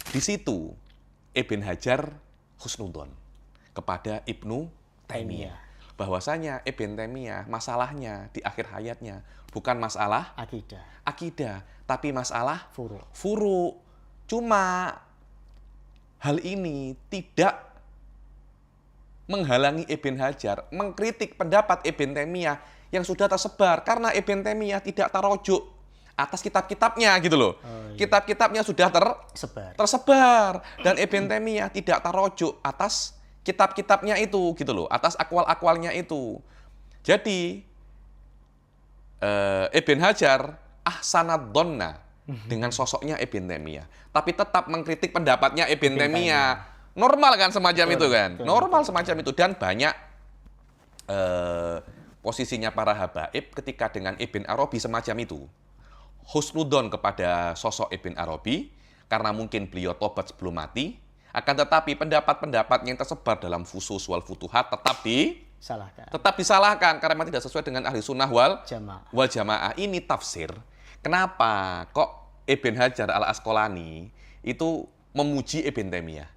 Di situ Ibn Hajar husnudzon kepada Ibnu Taimiyah. Bahwasanya Ibn Taimiyah masalahnya di akhir hayatnya bukan masalah akidah, tapi masalah furu. Cuma hal ini tidak menghalangi Ibn Hajar mengkritik pendapat Ibn Taimiyah yang sudah tersebar, karena Ibn Taimiyah tidak tarojuk atas kitab-kitabnya gitu loh. Kitab-kitabnya sudah tersebar dan Ibn Taimiyah tidak tarojuk atas kitab-kitabnya itu gitu loh, atas akwal-akwalnya itu. Jadi Ibn Hajar ahsanad dhonna dengan sosoknya Ibn Taimiyah, tapi tetap mengkritik pendapatnya Ibn Taimiyah. Normal kan semacam itu kan? Normal semacam itu. Dan banyak posisinya para habaib ketika dengan Ibn Arabi semacam itu. Husnudzon kepada sosok Ibn Arabi, karena mungkin beliau tobat sebelum mati, akan tetapi pendapat-pendapat yang tersebar dalam Fusus wal Futuhat tetap disalahkan karena memang tidak sesuai dengan ahli sunnah wal jamaah. Ini tafsir. Kenapa kok Ibn Hajar al-Asqalani itu memuji Ibn Taimiyah?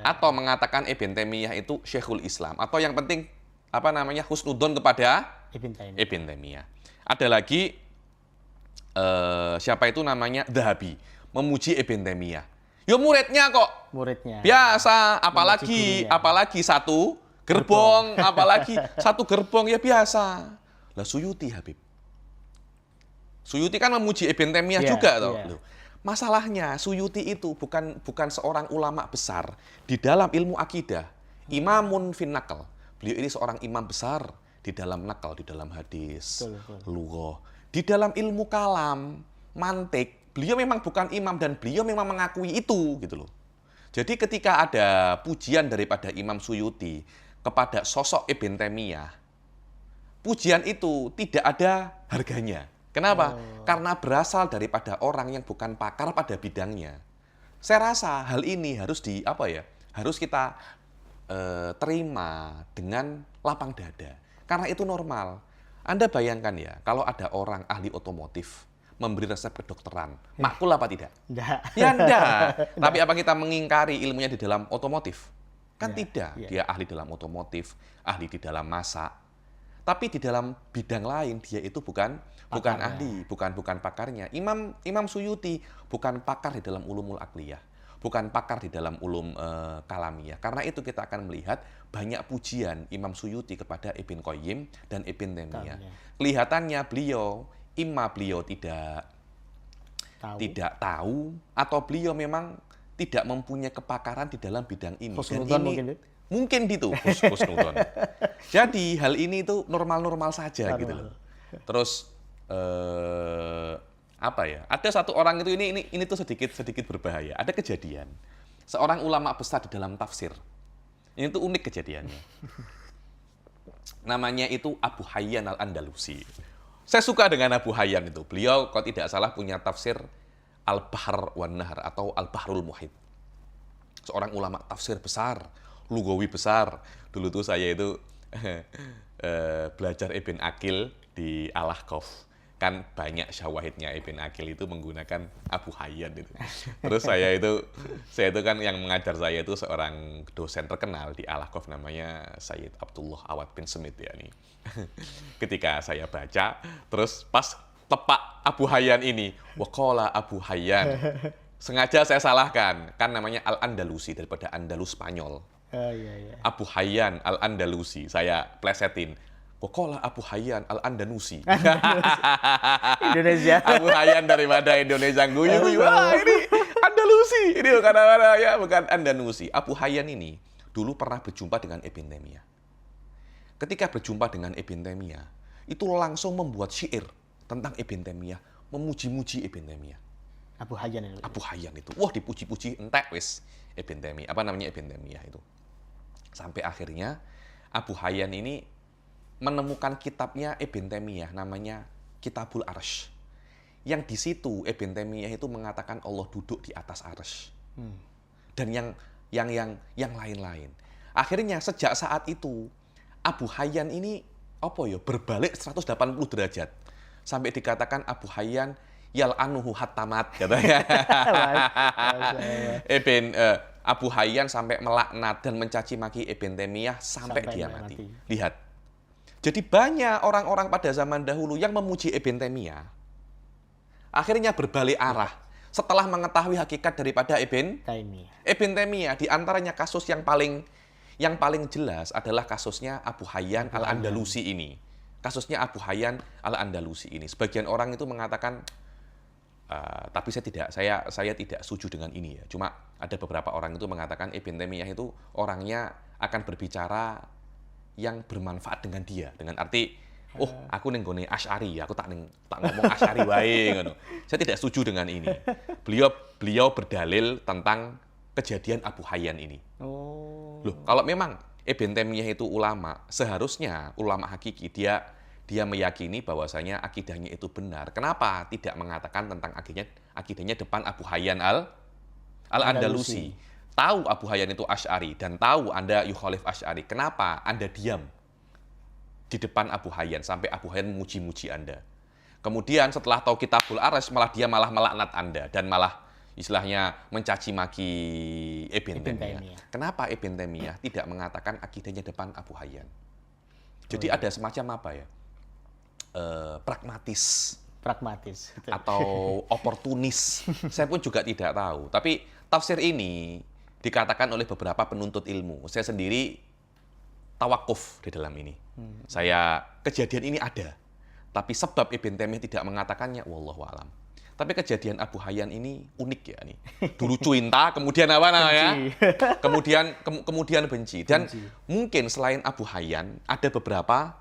Atau mengatakan Ibn Taimiyah itu Syekhul Islam, atau yang penting husnudzon kepada Ibn Taimiyah. Ada lagi siapa itu namanya Dzahabi memuji Ibn Taimiyah. Yo muridnya kok. Biasa, apalagi satu gerbong, ya biasa. Lah Suyuti Habib. Suyuti kan memuji Ibn Taimiyah juga toh. Masalahnya Suyuti itu bukan seorang ulama besar di dalam ilmu akidah. Imamun fin naql. Beliau ini seorang imam besar di dalam nakal, di dalam hadis, lughah, di dalam ilmu kalam, mantik. Beliau memang bukan imam dan beliau memang mengakui itu gitu loh. Jadi ketika ada pujian daripada Imam Suyuti kepada sosok Ibn Taimiyah, pujian itu tidak ada harganya. Kenapa? Karena berasal daripada orang yang bukan pakar pada bidangnya. Saya rasa hal ini harus harus kita terima dengan lapang dada. Karena itu normal. Anda bayangkan ya, kalau ada orang ahli otomotif memberi resep kedokteran, makul apa tidak? Enggak. Ya enggak. Tapi apa kita mengingkari ilmunya di dalam otomotif? Kan tidak. Dia ahli dalam otomotif, ahli di dalam masak. Tapi di dalam bidang lain dia itu bukan ahli, bukan pakarnya. Imam Suyuti bukan pakar di dalam ulumul aqliyah, bukan pakar di dalam ulum kalamiyah. Karena itu kita akan melihat banyak pujian Imam Suyuti kepada Ibn Qayyim dan Ibn Taimiyah. Kelihatannya beliau tidak tahu atau beliau memang tidak mempunyai kepakaran di dalam bidang ini. Mungkin gitu, husnudzon. Jadi hal ini itu normal-normal saja gitu loh. Terus ada satu orang itu ini tuh sedikit berbahaya. Ada kejadian seorang ulama besar di dalam tafsir. Ini tuh unik kejadiannya. Namanya itu Abu Hayyan al-Andalusi. Saya suka dengan Abu Hayyan itu. Beliau kalau tidak salah punya tafsir Al-Bahr wan Nahar atau Al-Bahrul Muhit. Seorang ulama tafsir besar, lugawi besar. Dulu tuh saya itu belajar Ibn Aqil di Al-Ahqaf. Kan banyak syawahidnya Ibn Aqil itu menggunakan Abu Hayyan itu. Terus saya itu kan yang mengajar saya itu seorang dosen terkenal di Al-Ahqaf namanya Sayyid Abdullah Awad bin Semit ya nih. Ketika saya baca, terus pas tepak Abu Hayyan ini, waqala Abu Hayyan. Sengaja saya salahkan, kan namanya Al-Andalusi daripada Andalus Spanyol. Abu Hayyan Al-Andalusi, saya plesetin. Waqala Abu Hayyan Al-Andalusi. Indonesia. Abu Hayyan daripada Indonesia guyu-guyu. Wah, ini Andalusi. Ini bukan Andalusi. Abu Hayyan ini dulu pernah berjumpa dengan Ibn Taimiyah. Ketika berjumpa dengan Ibn Taimiyah, itu langsung membuat syair tentang Ibn Taimiyah, memuji-muji Ibn Taimiyah. Abu Hayyan itu. Wah, dipuji-puji entek wis Ibn Taimiyah. Ibn Taimiyah itu. Sampai akhirnya Abu Hayyan ini menemukan kitabnya Ibn Taimiyah namanya Kitabul Arsy. Yang di situ Ibn Taimiyah itu mengatakan Allah duduk di atas arsy. Dan yang lain-lain. Akhirnya sejak saat itu Abu Hayyan ini berbalik 180 derajat. Sampai dikatakan Abu Hayyan yal'anuhu hattamat katanya. Abu Hayyan sampai melaknat dan mencaci maki Ibn Taimiyah sampai dia mati. Lihat. Jadi banyak orang-orang pada zaman dahulu yang memuji Ibn Taimiyah. Akhirnya berbalik arah setelah mengetahui hakikat daripada Ibn Taimiyah. Di antaranya kasus yang paling jelas adalah kasusnya Abu Hayyan Al-Andalusi ini. Kasusnya Abu Hayyan Al-Andalusi ini. Sebagian orang itu mengatakan, tapi saya tidak setuju dengan ini ya. Cuma ada beberapa orang itu mengatakan Ibn Taimiyah itu orangnya akan berbicara yang bermanfaat dengan dia. Dengan arti, aku nenggone Asy'ari, aku tak ngomong Asy'ari wae ngono. Saya tidak setuju dengan ini. Beliau berdalil tentang kejadian Abu Hayyan ini. Loh, kalau memang Ibn Taimiyah itu ulama, seharusnya ulama hakiki dia meyakini bahwasanya akidahnya itu benar. Kenapa tidak mengatakan tentang akidahnya depan Abu Hayyan Al-Andalusi? Tahu Abu Hayyan itu Asy'ari dan tahu Anda yukhalif Asy'ari. Kenapa Anda diam di depan Abu Hayyan sampai Abu Hayyan memuji-muji Anda? Kemudian setelah tahu Kitabul Aras dia malah melaknat Anda dan malah istilahnya mencaci maki Ibn Taimiyah. Kenapa Ibn Taimiyah tidak mengatakan akidahnya depan Abu Hayyan? Jadi ada semacam apa ya? Pragmatis betul. Atau oportunis. Saya pun juga tidak tahu. Tapi tafsir ini dikatakan oleh beberapa penuntut ilmu. Saya sendiri tawakuf di dalam ini. Kejadian ini ada. Tapi sebab Ibn Taimiyah tidak mengatakannya, wallahu alam. Tapi kejadian Abu Hayyan ini unik ya nih. Dulu cinta, kemudian apa namanya? Kemudian benci. Dan mungkin selain Abu Hayyan ada beberapa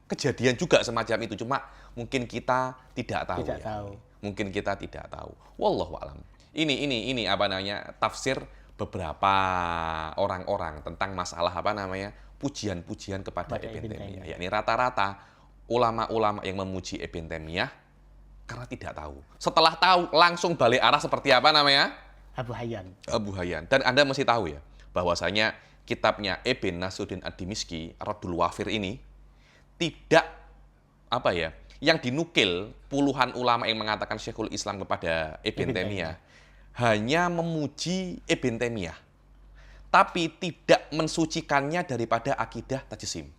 kejadian juga semacam itu. Cuma mungkin kita tidak tahu. Mungkin kita tidak tahu. Wallahu a'lam. Ini apa namanya? Tafsir beberapa orang-orang tentang masalah apa namanya? Pujian-pujian kepada Ibn Taimiyah. Yakni rata-rata ulama-ulama yang memuji Ibn Taimiyah karena tidak tahu. Setelah tahu langsung balik arah seperti apa namanya? Abu Hayyan. Dan Anda mesti tahu ya bahwasanya kitabnya Ibn Nasruddin Ad-Dimishqi Raddul Wafir ini tidak yang dinukil puluhan ulama yang mengatakan Syekhul Islam kepada Ibn Taimiyah hanya memuji Ibn Taimiyah, tapi tidak mensucikannya daripada akidah tajsim.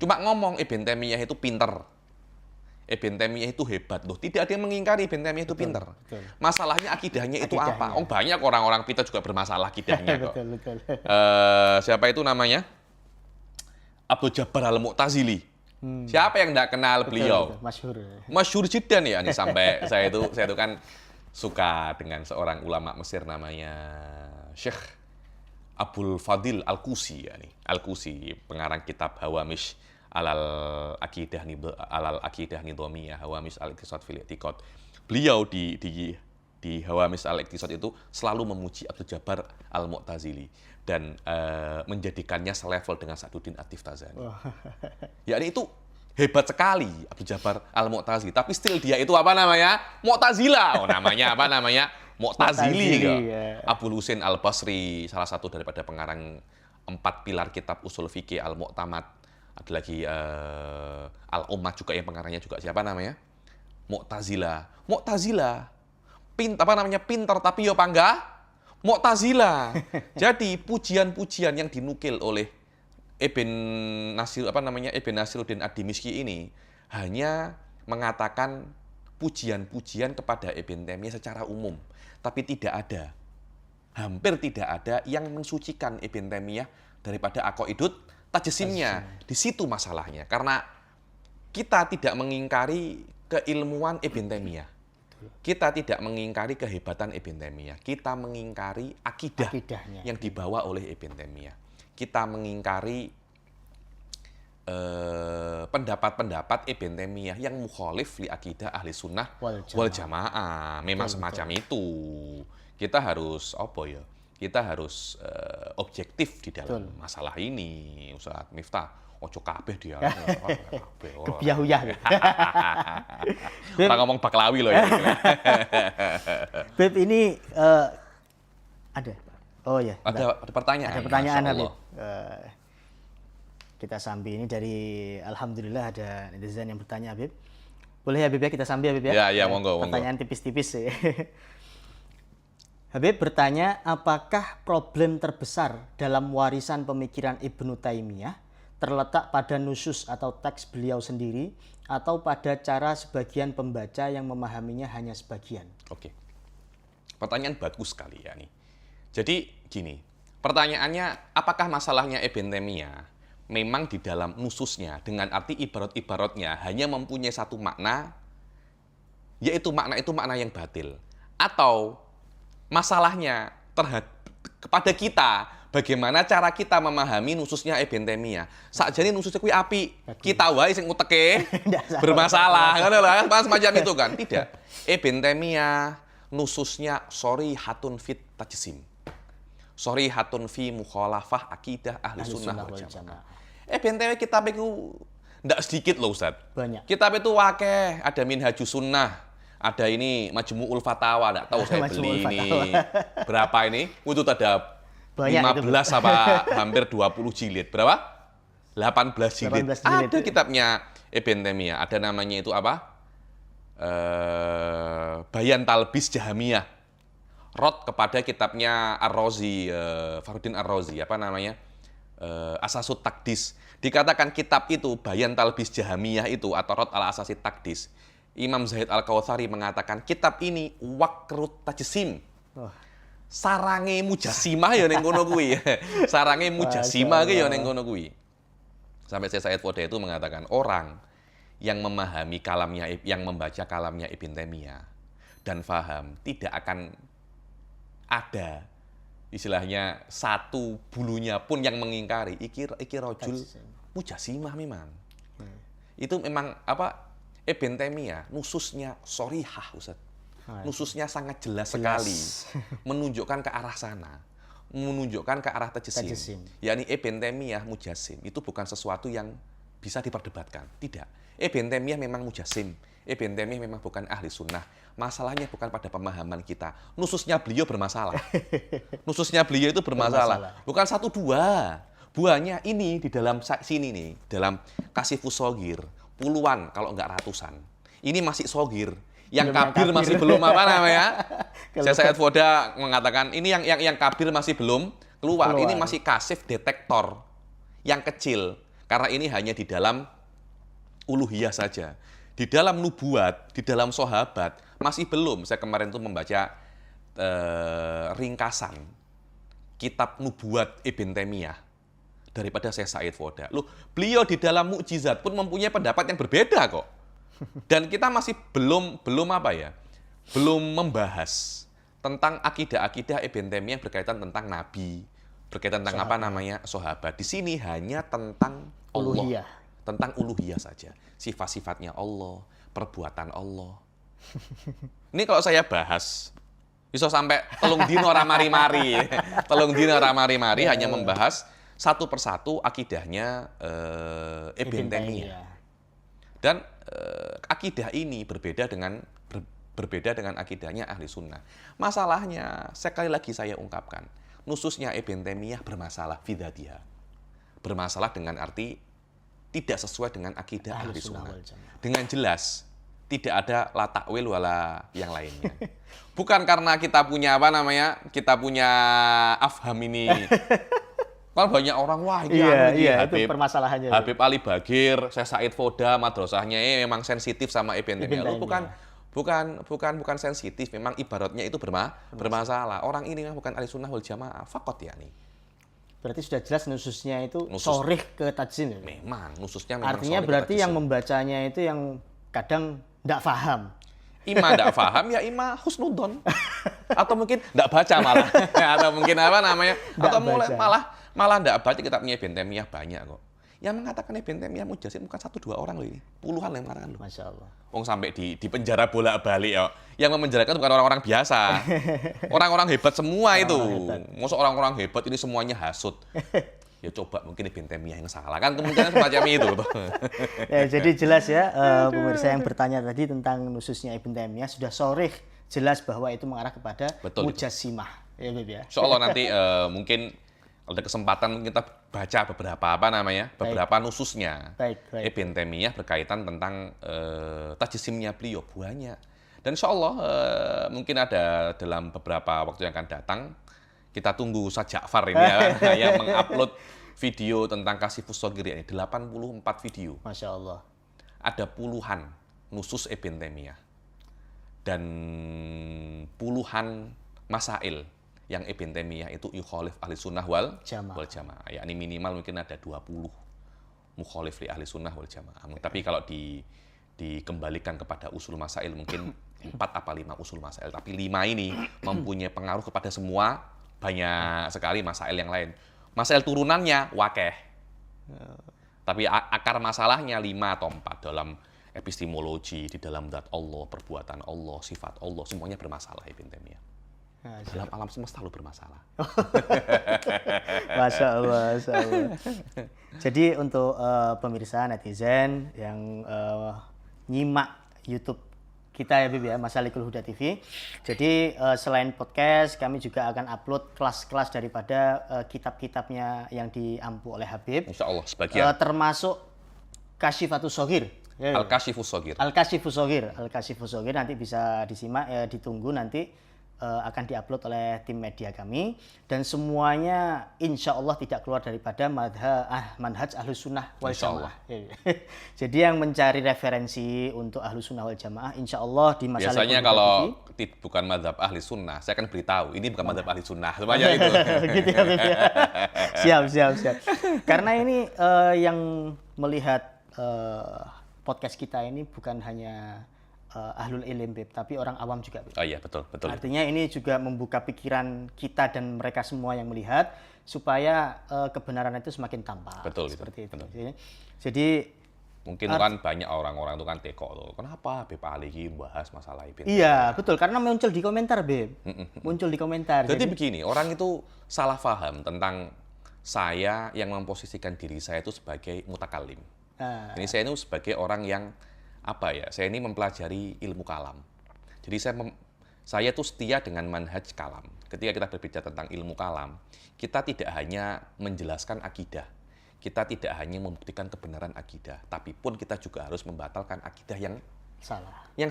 Cuma ngomong Ibn Taimiyah itu pinter, Ibn Taimiyah itu hebat. Loh, tidak ada yang mengingkari Ibn Taimiyah itu pinter. Masalahnya akidahnya itu apa? Banyak orang-orang pinter juga bermasalah akidahnya kok. Siapa itu namanya? Abdul Jabbar Al-Mu'tazili. Siapa yang tidak kenal beliau? Masyhur jiddan ya. Ini sampai saya itu kan suka dengan seorang ulama Mesir namanya Syekh Abdul Fadil Al-Qusi ya nih. Al-Qusi, pengarang kitab Hawamish alal Aqidah Nidhamiyah, Hawamish al-Iqtisad fil I'tiqad. Beliau di Hawamish al-Iqtisad itu selalu memuji Abdul Jabbar Al-Mu'tazili dan menjadikannya selevel dengan Sa'duddin At-Tiftazani. Yakni itu hebat sekali Abdul Jabbar Al-Mu'tazili, tapi still dia itu apa namanya? Mu'tazila. Namanya apa namanya? Mu'tazili. Abul Husain Al-Basri, salah satu daripada pengarang 4 pilar kitab usul fikih Al-Mu'tamad. Ada lagi Al-Ummah juga yang pengarangnya juga siapa namanya? Mu'tazila. Pintar tapi yo pangga Mu'tazila. Jadi pujian-pujian yang dinukil oleh Ibn Nasruddin Ad-Dimishqi ini hanya mengatakan pujian-pujian kepada Ibn Taimiyah secara umum, tapi hampir tidak ada yang mensucikan Ibn Taimiyah daripada aqaidut tajsimnya. Di situ masalahnya, karena kita tidak mengingkari keilmuan Ibn Taimiyah. Kita tidak mengingkari kehebatan Ibn Taimiyah. Kita mengingkari akidahnya yang dibawa oleh Ibn Taimiyah. Kita mengingkari pendapat-pendapat Ibn Taimiyah yang mukhalif li akidah ahli sunnah wal jamaah. Memang semacam itu. Kita harus Kita harus objektif di dalam masalah ini, Ustaz Miftah. Ojo kabeh dia. Kebiahuyah. Kita ngomong baklawi loh ya. Beb, ini ada. Oh ya. Ada pertanyaan. Ada pertanyaan, Habib. Kita sambil ini dari Alhamdulillah ada netizen yang bertanya, Habib. Boleh Habib ya, kita sambil Habib ya? Ya, ya, monggo, monggo. Pertanyaan tipis-tipis ya. Habib bertanya, apakah problem terbesar dalam warisan pemikiran Ibnu Taimiyah terletak pada nusus atau teks beliau sendiri atau pada cara sebagian pembaca yang memahaminya hanya sebagian? Oke. Pertanyaan bagus sekali ya nih. Jadi gini, pertanyaannya apakah masalahnya Ibnu Taimiyah memang di dalam nususnya dengan arti ibarat-ibaratnya hanya mempunyai satu makna, yaitu makna yang batil, atau masalahnya kepada kita bagaimana cara kita memahami nususnya Ibnu Taimiyah. Sakjane nususnya kuwi apik, kita wae sing uteke bermasalah, ngono lho kan, semacam itu kan. Tidak. Ibnu Taimiyah nususnya shorihatun fit tajsim. Shorihatun fi mukhalafah akidah ahli sunnah wal jamaah. Ibnu Taimiyah kitab iku ndak sedikit loh Ustaz. Banyak. Kitab itu akeh, ada Minhajus Sunnah, ada ini Majmu'ul Fatawa, ndak tahu saya beli ini berapa ini. Itu ada banyak 15 itu, apa hampir 20 jilid. Berapa? 18 jilid. 18 jilid. Ada kitabnya Ibnu Taimiyah, ada namanya itu apa? Bayan Talbis Jahamiyah. Rot kepada kitabnya Ar-Razi, Fakhruddin Ar-Razi, apa namanya? Asasut Taqdis. Dikatakan kitab itu Bayan Talbis Jahamiyah itu atau Rot ala Asasi Taqdis. Imam Zahid Al-Kautsari mengatakan kitab ini wakrut tajsim. Sarange mujassimah ya ning kono kuwi. Sarange mujassimah ki ya ning kono kuwi. Sampai Said Foda itu mengatakan orang yang memahami kalamnya, yang membaca kalamnya Ibnu Taimiyah dan faham, tidak akan ada istilahnya satu bulunya pun yang mengingkari iki rajul mujassimah memang. Itu memang apa, Ibnu Taimiyah nususnya shorihah Ustaz. Nususnya sangat jelas sekali menunjukkan ke arah sana, menunjukkan ke arah tajsim. Yakni Ibnu Taimiyah mujassim itu bukan sesuatu yang bisa diperdebatkan. Tidak. Ibnu Taimiyah memang mujassim. Ibnu Taimiyah memang bukan ahli sunnah. Masalahnya bukan pada pemahaman kita. Nususnya beliau bermasalah. Nususnya beliau itu bermasalah. Bukan satu dua. Buahnya ini di dalam sini nih, dalam Kasifus Shogir, puluhan kalau enggak ratusan. Ini masih Shogir. Yang kabir masih belum apa namanya? Said Foda mengatakan ini yang kabir masih belum keluar. Ini masih kasif detektor yang kecil. Karena ini hanya di dalam uluhiyah saja. Di dalam nubuat, di dalam sahabat, masih belum. Saya kemarin tuh membaca ringkasan kitab nubuat Ibnu Taimiyah daripada Syekh Said Foda. Loh, beliau di dalam mukjizat pun mempunyai pendapat yang berbeda kok. Dan kita masih belum apa ya? Belum membahas tentang akidah-akidah Ibnu Taimiyah berkaitan tentang nabi, berkaitan tentang apa namanya? Sahabat. Di sini hanya tentang Allah. Uluhiyah. Tentang uluhiyah saja. Sifat-sifatnya Allah, perbuatan Allah. Ini kalau saya bahas, bisa sampai telung dino ora mari-mari. Telung dino ora mari-mari hanya membahas satu persatu akidahnya Ibnu Taimiyah. Dan akidah ini berbeda dengan akidahnya ahli sunnah. Masalahnya, sekali lagi saya ungkapkan, nususnya Ibnu Taimiyah bermasalah fidzatiha. Bermasalah dengan arti tidak sesuai dengan akidah ahli sunnah. Dengan jelas, tidak ada la takwil wala yang lainnya. Bukan karena kita punya apa namanya, kita punya afham ini. Kan banyak orang, wah ini itu permasalahannya. Habib Ali Bagir, Syekh Said Foda, madrasahnya memang sensitif sama Ibnu Taimiyah. Bukan sensitif, memang ibaratnya itu bermasalah. Orang ini memang bukan ahli sunnah wal jamaah, fakot ya nih. Berarti sudah jelas nususnya itu shorih ke tajsim. Memang, nususnya memang artinya berarti yang membacanya itu yang kadang tidak paham. Ima tidak paham, ya ima husnudon. Atau mungkin tidak baca malah. Atau mungkin apa namanya, atau malah tidak baca kitabnya Ibnu Taimiyah banyak kok. Yang mengatakan Ibnu Taimiyah mujassim bukan satu dua orang loh ini. Puluhan yang mengatakan loh. Masya Allah. Wong sampai di penjara bolak-balik ya. Yang memenjarakan bukan orang-orang biasa. Orang-orang hebat semua itu. Maksud orang-orang hebat ini semuanya hasut. Ya coba mungkin Ibnu Taimiyah yang salah kan, kemungkinan semacam itu. Ya, jadi jelas ya pemirsa yang bertanya tadi tentang nususnya Ibnu Taimiyah sudah shorih jelas bahwa itu mengarah kepada mujassimah. Ya Beb ya. Insyaallah nanti mungkin Kalau ada kesempatan mungkin kita baca beberapa nususnya. Ibn Taimiyah berkaitan tentang tajsimnya beliau banyak. Dan insya Allah mungkin ada dalam beberapa waktu yang akan datang, kita tunggu Ustaz Ja'far ini ya, yang mengupload video tentang Kasyifus Shaghir ini, 84 video. Masya Allah. Ada puluhan nusus Ibn Taimiyah. Dan puluhan masail yang Ibn Taimiyah itu yukhalif ahli sunnah wal jamaah. Yakni minimal mungkin ada 20 mukhalif li ahli sunnah wal jamaah. Tapi kalau dikembalikan kepada usul masail mungkin 4 apa 5 usul masail. Tapi 5 ini mempunyai pengaruh kepada semua, banyak sekali masail yang lain. Masail turunannya wakeh. Tapi akar masalahnya 5 atau 4 dalam epistemologi, di dalam zat Allah, perbuatan Allah, sifat Allah, semuanya bermasalah Ibn Taimiyah. Dalam alam semesta selalu bermasalah. Masya Allah, Masya Allah. Jadi untuk pemirsa netizen yang nyimak YouTube kita ya Bib ya, Masalikul Huda TV. Jadi selain podcast, kami juga akan upload kelas-kelas daripada kitab-kitabnya yang diampu oleh Habib. Insya Allah sebagian. Termasuk Kasyifatus Shaghir. Al-Kasyifus Shaghir. Al-Kasyifus Shaghir. Al-Kasyifus Shaghir nanti bisa disimak, ditunggu nanti akan diupload oleh tim media kami, dan semuanya insya Allah tidak keluar daripada manhaj Ahlus Sunnah wal Jamaah. Jadi yang mencari referensi untuk Ahlus Sunnah wal Jamaah insya Allah di Masalikul Biasanya kalau bukan mazhab ahli sunnah, saya akan beritahu ini bukan mazhab ahli sunnah, semuanya itu. Gitu ya, Bib, ya. Siap. Karena ini yang melihat podcast kita ini bukan hanya ahlul ilm, Bib, tapi orang awam juga, Bib. Oh iya, betul. Artinya ini juga membuka pikiran kita dan mereka semua yang melihat supaya kebenaran itu semakin tampak. Betul, seperti itu. Betul. Jadi mungkin kan banyak orang-orang itu kan teko tuh. Kenapa Habib Ali bahas masalah Ibn Taimiyah? Iya, betul, karena muncul di komentar, Bib. Muncul di komentar. Jadi begini, orang itu salah paham tentang saya yang memposisikan diri saya itu sebagai mutakallim. Ini saya itu sebagai orang yang saya ini mempelajari ilmu kalam. Jadi saya tuh setia dengan manhaj kalam. Ketika kita berbicara tentang ilmu kalam, kita tidak hanya menjelaskan akidah, kita tidak hanya membuktikan kebenaran akidah, tapi pun kita juga harus membatalkan akidah yang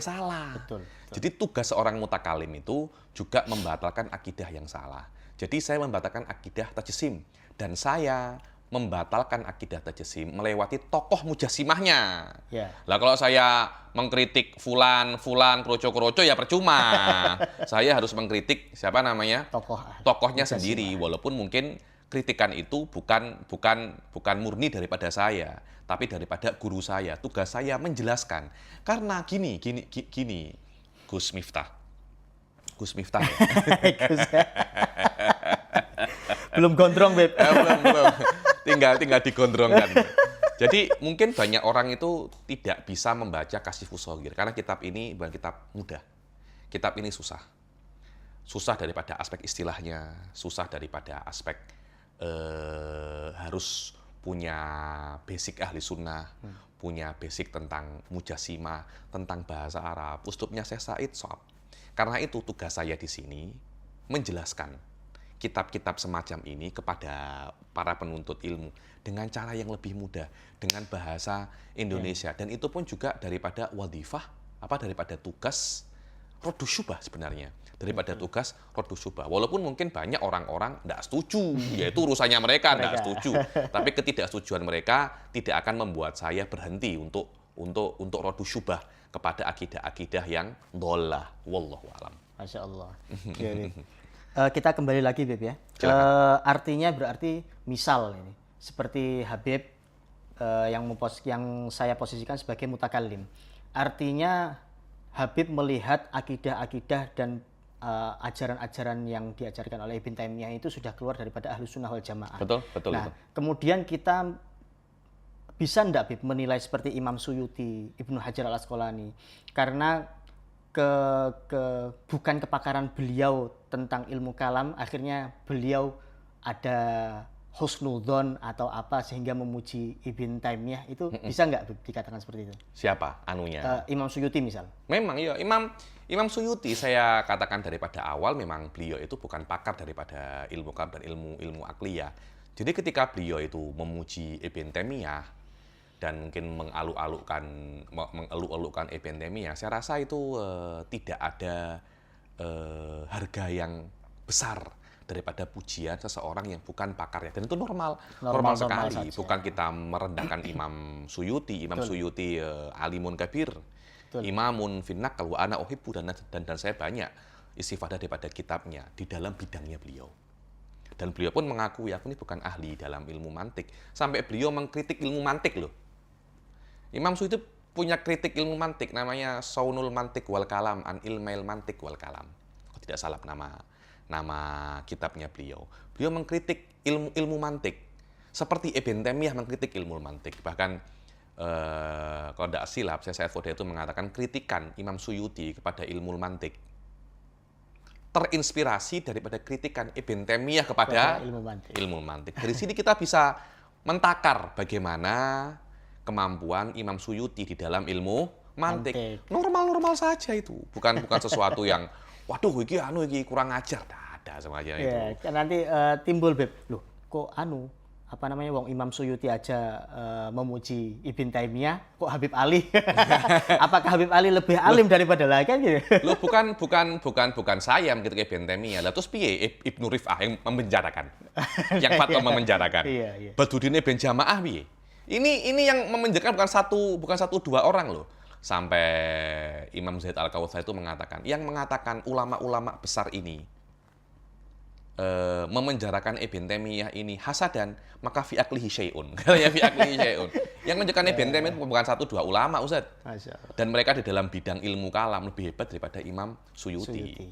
salah. Betul. Jadi tugas seorang mutakalim itu juga membatalkan akidah yang salah. Jadi saya membatalkan akidah tajsim, dan saya membatalkan akidah tajsim melewati tokoh mujassimahnya. Lah kalau saya mengkritik fulan, kroco ya percuma. Saya harus mengkritik tokohnya sendiri, walaupun mungkin kritikan itu bukan murni daripada saya, tapi daripada guru saya. Tugas saya menjelaskan. Karena gini, Gus Miftah. Ya? Belum gondrong, Beb. Belum. Tinggal digondrongkan. Jadi mungkin banyak orang itu tidak bisa membaca Kasyifus Shaghir karena kitab ini bukan kitab mudah. Kitab ini susah. Susah daripada aspek istilahnya, susah daripada aspek harus punya basic ahli sunnah, punya basic tentang mujassimah, tentang bahasa Arab. Uslubnya Syekh Said Shop. Karena itu tugas saya di sini menjelaskan kitab-kitab semacam ini kepada para penuntut ilmu dengan cara yang lebih mudah, dengan bahasa Indonesia. Dan itu pun juga daripada wadifah, daripada tugas Raddu Syubhah sebenarnya. Daripada tugas Raddu Syubhah. Walaupun mungkin banyak orang-orang tidak setuju, yaitu urusannya mereka tidak setuju. Tapi ketidaksetujuan mereka tidak akan membuat saya berhenti untuk Raddu Syubhah kepada akidah-akidah yang dhallah. Wallahu a'lam. Masya Allah. Kita kembali lagi, Bib, ya. Artinya berarti misal ini seperti Habib yang saya posisikan sebagai mutakallim. Artinya Habib melihat akidah-akidah dan ajaran-ajaran yang diajarkan oleh Ibn Taimiyah itu sudah keluar daripada Ahlus Sunnah wal Jamaah. Betul. Nah, kemudian kita bisa enggak, Bib, menilai seperti Imam Suyuti, Ibnu Hajar al-Asqalani, karena bukan kepakaran beliau tentang ilmu kalam, akhirnya beliau ada husnudzon atau apa sehingga memuji Ibn Taimiyah itu bisa nggak dikatakan seperti itu? Siapa anunya? Imam Suyuti misal. Memang ya Imam Suyuti saya katakan daripada awal memang beliau itu bukan pakar daripada ilmu kalam dan ilmu akliyah. Jadi ketika beliau itu memuji Ibn Taimiyah dan mungkin mengeluh-elukan Ibn Taimiyah, saya rasa itu tidak ada harga yang besar daripada pujian seseorang yang bukan pakar ya, dan itu normal sekali. Saja. Bukan kita merendahkan Imam Suyuti. Imam Suyuti alimun kabir, imamun finnaqal wa ana uhibbu, dan saya banyak istifadah daripada kitabnya di dalam bidangnya beliau. Dan beliau pun mengakui, aku ini bukan ahli dalam ilmu mantik. Sampai beliau mengkritik ilmu mantik loh. Imam Suyuti punya kritik ilmu mantik, namanya Saunul Mantik wal Kalam an Ilmail Mantik wal Kalam. Kalau tidak salah nama kitabnya beliau. Beliau mengkritik ilmu mantik. Seperti Ibn Taimiyah mengkritik ilmu mantik. Bahkan kalau tidak silap, saya Foda itu mengatakan kritikan Imam Suyuti kepada ilmu mantik terinspirasi daripada kritikan Ibn Taimiyah kepada ilmu mantik. Dari sini kita bisa mentakar bagaimana kemampuan Imam Suyuti di dalam ilmu mantik. Normal-normal saja itu. Bukan sesuatu yang waduh iki kurang ajar. Ada semuanya itu. Ya, kan nanti timbul loh, kok wong Imam Suyuti aja memuji Ibn Taimiyah, kok Habib Ali? Apakah Habib Ali lebih alim daripada lagi kan gitu? Loh, bukan saya mengkritik Ibn Taimiyah. Lah terus piye Ibnu Rif'ah yang memenjarakan? Yang fatwa memenjarakan. Iya. Badruddin bin Jamaah piye? Ini yang memenjarakan bukan satu dua orang loh. Sampai Imam Zaid Al-Kautsari itu mengatakan, yang mengatakan ulama-ulama besar ini memenjarakan Ibn Taimiyah ini hasadan, maka fi aklihi syai'un. Katanya fi aklihi syai'un. Yang menjadikan Ibn Taimiyah bukan satu dua ulama, Ustaz. Dan mereka di dalam bidang ilmu kalam lebih hebat daripada Imam Suyuti.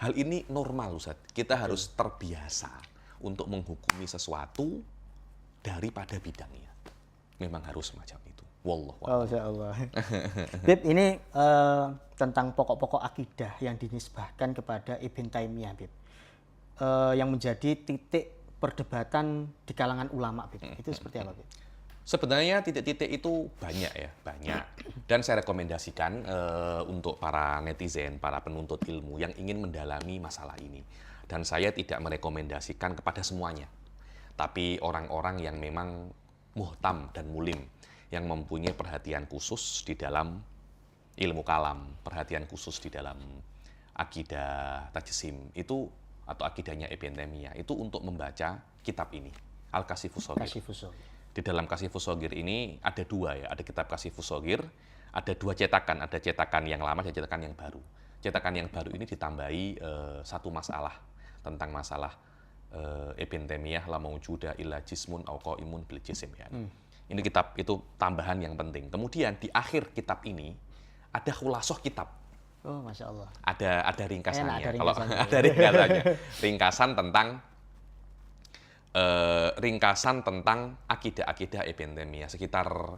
Hal ini normal, Ustaz. Kita harus terbiasa untuk menghukumi sesuatu daripada bidangnya. Memang harus semacam itu. Wallahu a'lam. Insyaallah. Bib, ini tentang pokok-pokok akidah yang dinisbahkan kepada Ibn Taimiyah, Bib. Yang menjadi titik perdebatan di kalangan ulama, Bib. Itu seperti apa, Bib? Sebenarnya titik-titik itu banyak. Dan saya rekomendasikan untuk para netizen, para penuntut ilmu yang ingin mendalami masalah ini. Dan saya tidak merekomendasikan kepada semuanya. Tapi orang-orang yang memang muhtam dan mulim, yang mempunyai perhatian khusus di dalam ilmu kalam, perhatian khusus di dalam akidah tajsim itu, atau akidahnya Ibn Taimiyah itu, untuk membaca kitab ini, Al-Kashifus Shaghir. Di dalam Kashifus Shaghir ini ada dua ya, ada kitab Kashifus Shaghir, ada dua cetakan, ada cetakan yang lama dan cetakan yang baru. Cetakan yang baru ini ditambahi satu masalah, tentang masalah Ibn Taimiyah la maujuda illa jismun aw qaimun bil jism ya. Ini kitab itu tambahan yang penting. Kemudian di akhir kitab ini ada khulasoh kitab. Oh, Masya Allah. Ada ringkasannya. Kalau ada ringkasannya. Ringkasan tentang akidah-akidah Ibn Taimiyah. Sekitar 10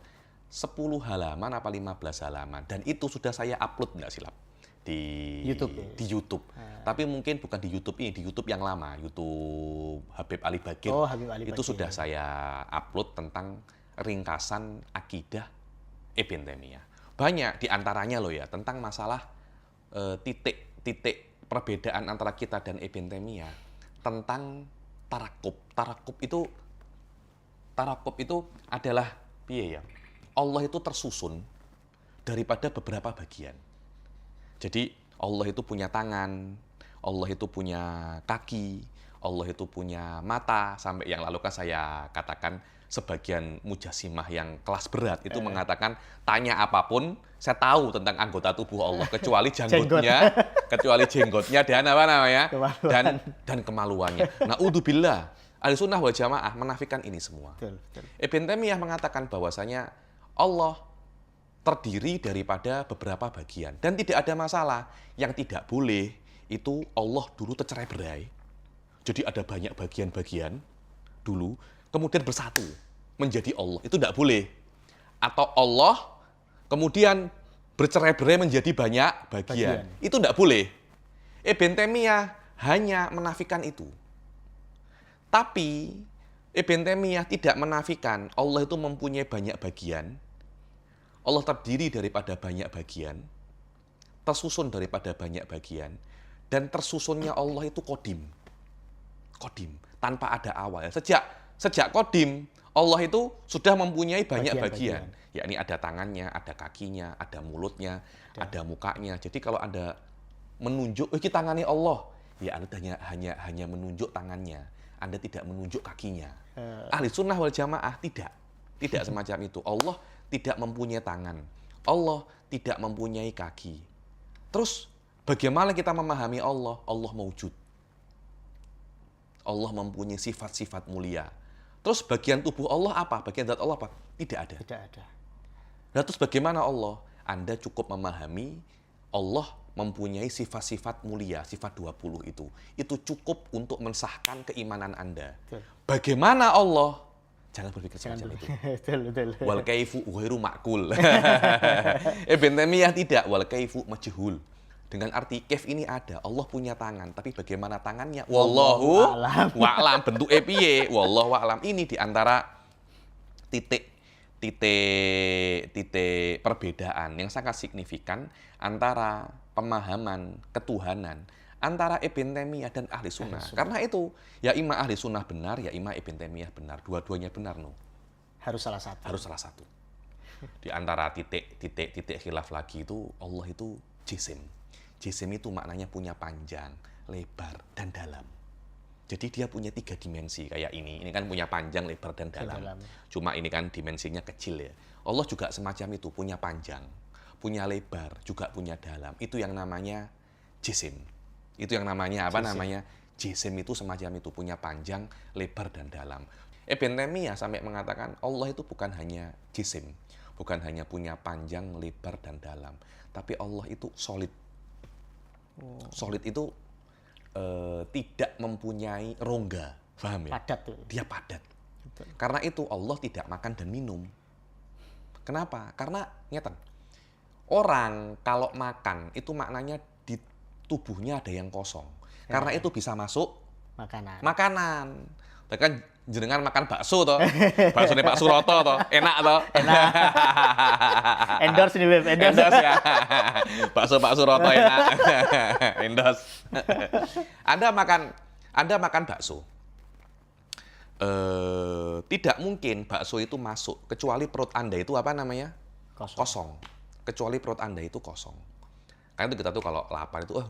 halaman apa 15 halaman. Dan itu sudah saya upload, nggak silap, di YouTube. Tapi mungkin bukan di YouTube ini, di YouTube yang lama. YouTube Habib Ali Bagir. Habib Ali Bagir. Itu sudah saya upload tentang ringkasan akidah Ibn Taimiyah. Banyak diantaranya loh ya, tentang masalah titik perbedaan antara kita dan Ibn Taimiyah tentang tarakub. Tarakub itu adalah piye ya? Allah itu tersusun daripada beberapa bagian. Jadi Allah itu punya tangan, Allah itu punya kaki, Allah itu punya mata, sampai yang lalu kan saya katakan sebagian mujassimah yang kelas berat itu mengatakan, tanya apapun saya tahu tentang anggota tubuh Allah kecuali janggutnya, dan apa namanya? dan kemaluannya. Naudzubillah. Ahlussunnah wal Jamaah menafikan ini semua. Ibn Taimiyah mengatakan bahwasanya Allah terdiri daripada beberapa bagian dan tidak ada masalah. Yang tidak boleh itu Allah dulu tercerai-berai. Jadi ada banyak bagian-bagian dulu, kemudian bersatu menjadi Allah. Itu tidak boleh. Atau Allah kemudian bercerai-berai menjadi banyak bagian. Itu tidak boleh. Ibn Taimiyah hanya menafikan itu. Tapi Ibn Taimiyah tidak menafikan Allah itu mempunyai banyak bagian. Allah terdiri daripada banyak bagian, tersusun daripada banyak bagian, dan tersusunnya Allah itu kodim. Kodim, tanpa ada awal. Sejak kodim, Allah itu sudah mempunyai banyak bagian. Yakni ada tangannya, ada kakinya, ada mulutnya, ada mukanya. Jadi kalau Anda menunjuk, ini tangannya Allah, ya Anda hanya menunjuk tangannya. Anda tidak menunjuk kakinya. Ahli sunnah wal jamaah tidak semacam itu. Allah tidak mempunyai tangan. Allah tidak mempunyai kaki. Terus bagaimana kita memahami Allah? Allah mewujud. Allah mempunyai sifat-sifat mulia. Terus bagian tubuh Allah apa? Bagian zat Allah apa? Tidak ada. Tidak ada. Nah, terus bagaimana Allah? Anda cukup memahami Allah mempunyai sifat-sifat mulia, sifat 20 itu. Itu cukup untuk mensahkan keimanan Anda. Betul. Bagaimana Allah? Jangan berpikir semacam itu. Betul. Wal kaifu ghairu ma'kul. Ibn Taimiyah tidak, wal kaifu majhul. Dengan arti kaif ini ada, Allah punya tangan, tapi bagaimana tangannya? Wallahu wa'lam, bentuk piye? Wallahu wa'lam. Ini di antara titik perbedaan yang sangat signifikan antara pemahaman ketuhanan antara Ibn Taimiyah dan ahli sunnah. Karena itu, ya ima ahli sunnah benar, ya ima Ibn Taimiyah benar. Dua-duanya benar, no. Harus salah satu. Harus salah satu. Di antara titik khilaf lagi itu, Allah itu jisim. Jisim itu maknanya punya panjang, lebar, dan dalam. Jadi dia punya 3 dimensi kayak ini. Ini kan punya panjang, lebar, dan dalam. Cuma ini kan dimensinya kecil ya. Allah juga semacam itu, punya panjang, punya lebar, juga punya dalam. Itu yang namanya jisim. Itu yang namanya apa namanya? Jisim itu semacam itu, punya panjang, lebar, dan dalam. Ibn Taimiyah sampai mengatakan Allah itu bukan hanya jisim, bukan hanya punya panjang, lebar, dan dalam, tapi Allah itu solid. Solid itu tidak mempunyai rongga, paham ya? Padat tuh. Dia padat. Betul. Karena itu Allah tidak makan dan minum. Kenapa? Karena ngeten. Orang kalau makan itu maknanya di tubuhnya ada yang kosong. Karena itu bisa masuk makanan. Bahkan jenengan makan bakso toh. Bakso Pak Suroto toh, enak toh. Enak. Endorse nih, Beb. Endorse ya. Bakso Pak Suroto enak. Endorse. Anda makan bakso. Tidak mungkin bakso itu masuk kecuali perut Anda itu apa namanya? Kosong. Kecuali perut Anda itu kosong. Karena itu kita tuh kalau lapar itu,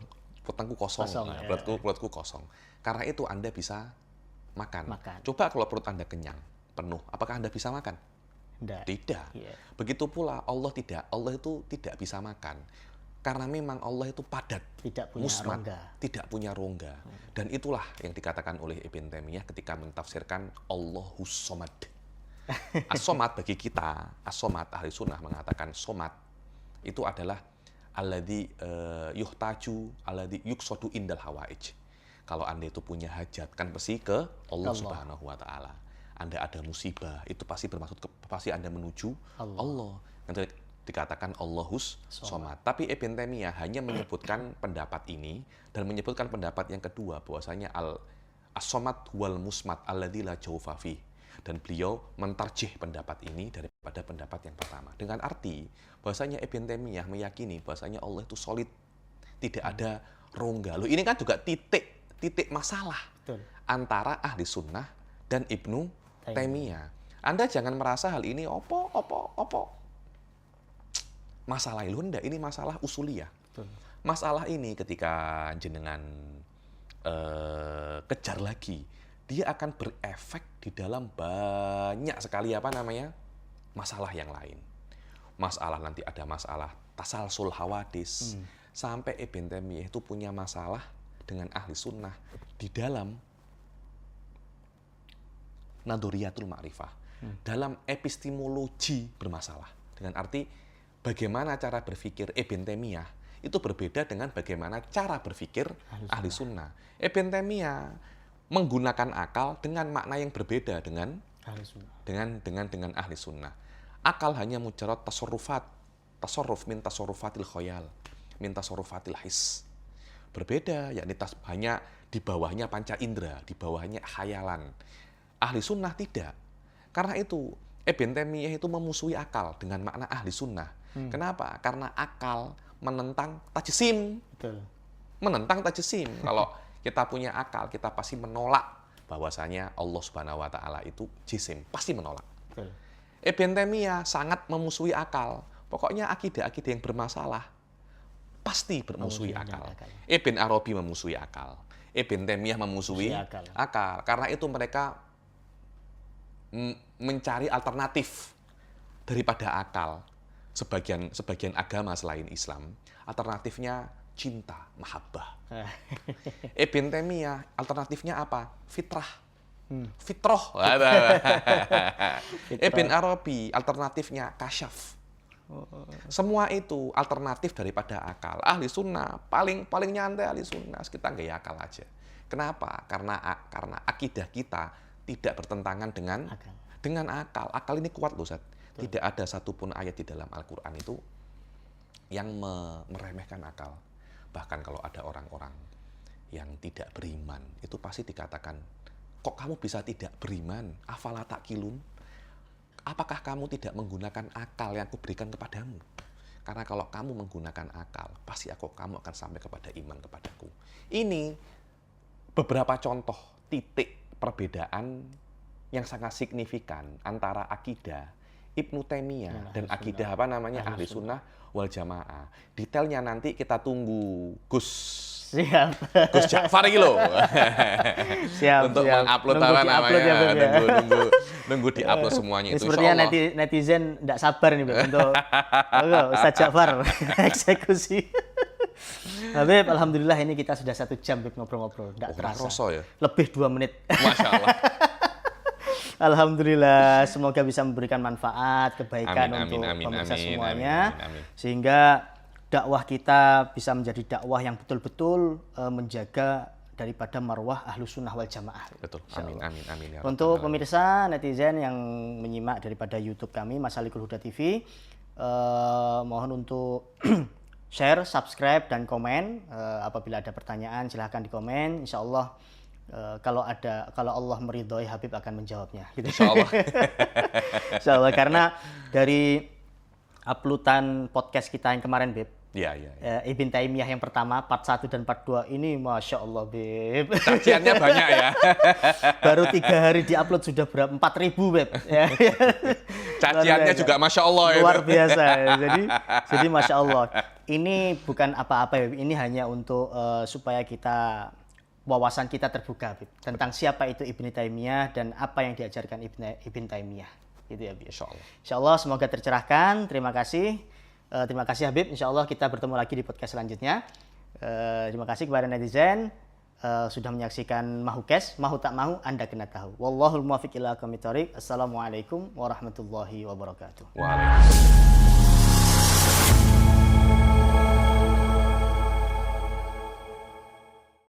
perutku kosong ya. Perutku kosong. Karena itu Anda bisa makan. Coba kalau perut Anda kenyang, penuh, apakah Anda bisa makan? Tidak. Yeah. Begitu pula Allah tidak. Allah itu tidak bisa makan. Karena memang Allah itu padat, tidak punya musmat, rongga. tidak punya rongga. Dan itulah yang dikatakan oleh Ibn Taimiyah ketika mentafsirkan Allahus Somad. As-Somad bagi kita, As-Somad ahli sunnah mengatakan Somad itu adalah alladzi yuhtaju, alladzi yuqsadu indal hawaij. Kalau Anda itu punya hajat, kan pasti ke Allah Subhanahu wa Ta'ala. Anda ada musibah, itu pasti bermaksud pasti Anda menuju Allah. Nanti dikatakan Allahus Somad. Tapi Ibn Taimiyah hanya menyebutkan pendapat ini dan menyebutkan pendapat yang kedua bahwasanya as-Somad wal musmat alladzi la jawfa fi. Dan beliau mentarjih pendapat ini daripada pendapat yang pertama. Dengan arti bahwasanya Ibn Taimiyah meyakini bahwasanya Allah itu solid, tidak ada rongga. Loh, ini kan juga titik masalah antara ahli sunnah dan Ibnu Taimiyah. Anda jangan merasa hal ini opo. Masalah ilunda, ini masalah usuliyah. Masalah ini ketika jenengan kejar lagi, dia akan berefek di dalam banyak sekali masalah yang lain. Masalah nanti ada masalah tasalsul hawadis. Sampai Ibn Taimiyah itu punya masalah dengan ahli sunnah di dalam nadhuriyatul ma'rifah. Dalam epistemologi bermasalah. Dengan arti bagaimana cara berpikir Ibn Taimiyah itu berbeda dengan bagaimana cara berpikir ahli sunnah. Ibn Taimiyah menggunakan akal dengan makna yang berbeda dengan ahli sunnah. Akal hanya mujarad tasarrufat, tasarruf min tasarrufatil khayal, min tasarrufatil his. Berbeda, yakni hanya di bawahnya panca indera, di bawahnya khayalan. Ahli sunnah tidak. Karena itu, Ibn Taimiyah itu memusuhi akal dengan makna ahli sunnah. Kenapa? Karena akal menentang tajsim. Betul. Menentang tajsim. Kalau kita punya akal, kita pasti menolak bahwasanya Allah Subhanahu wa taala itu jisim, pasti menolak. Betul. Ibn Taimiyah sangat memusuhi akal. Pokoknya akidah-akidah yang bermasalah pasti bermusuhi akal. Ibn Arabi memusuhi akal. Ibn Taimiyah memusuhi akal. Karena itu mereka mencari alternatif daripada akal. Sebagian agama selain Islam, alternatifnya cinta, mahabbah. Ibn Taimiyah alternatifnya apa? Fitrah. Fitrah. Ibn Arabi alternatifnya kasyaf. Semua itu alternatif daripada akal. Ahli sunnah paling nyantai ahli sunnah, kita gaya akal aja. Kenapa? Karena akidah kita tidak bertentangan dengan akal. Akal ini kuat loh, Ustaz. Tidak ada satupun ayat di dalam Al-Quran itu yang meremehkan akal. Bahkan kalau ada orang-orang yang tidak beriman, itu pasti dikatakan, kok kamu bisa tidak beriman? Afala ta'qilun? Apakah kamu tidak menggunakan akal yang kuberikan kepadamu? Karena kalau kamu menggunakan akal, pasti kamu akan sampai kepada iman kepadaku. Ini beberapa contoh titik perbedaan yang sangat signifikan antara akidah Ibnu Taimiyah dan akidah ahli sunnah wal jamaah. Detailnya nanti kita tunggu Gus Ja'far iki lho. Untuk mengupload nunggu diupload semuanya itu. Sepertinya netizen enggak sabar nih, Beb, untuk Ustaz Ja'far eksekusi. Habib, alhamdulillah ini kita sudah 1 jam, Beb, ngobrol-ngobrol. Enggak terasa. Ya? Lebih 2 menit. Masya Allah. Alhamdulillah, semoga bisa memberikan manfaat, kebaikan untuk pemirsa semuanya. Sehingga dakwah kita bisa menjadi dakwah yang betul-betul menjaga daripada marwah Ahlus Sunnah wal Jamaah. Betul. Amin. Ya untuk pemirsa netizen yang menyimak daripada YouTube kami Masalikul Huda TV, mohon untuk share, subscribe dan komen. Apabila ada pertanyaan silahkan di komen. Insya Allah kalau Allah meridhoi, Habib akan menjawabnya. Gitu. Insya Allah. Insya Allah, karena dari uploadan podcast kita yang kemarin, Beb. Iya. Ibn Taimiyah yang pertama, part 1 dan part 2 ini, Masya Allah, Beb. Caciannya banyak ya. Baru 3 hari diupload sudah berapa? 4.000, Beb. Caciannya juga Masya Allah. Luar biasa. Jadi Masya Allah. Ini bukan apa-apa, Beb. Ini hanya untuk supaya wawasan kita terbuka, Bib, tentang siapa itu Ibn Taimiyah dan apa yang diajarkan Ibn Taimiyah. Gitu ya, Bib. Insya Allah semoga tercerahkan. Terima kasih. Terima kasih, Habib. Insya Allah kita bertemu lagi di podcast selanjutnya. Terima kasih kepada netizen sudah menyaksikan Mahukes. Mahu tak mahu, Anda kena tahu. Wallahul muwaffiq ila aqwamit thoriq. Assalamualaikum warahmatullahi wabarakatuh. Waalaikumsalam.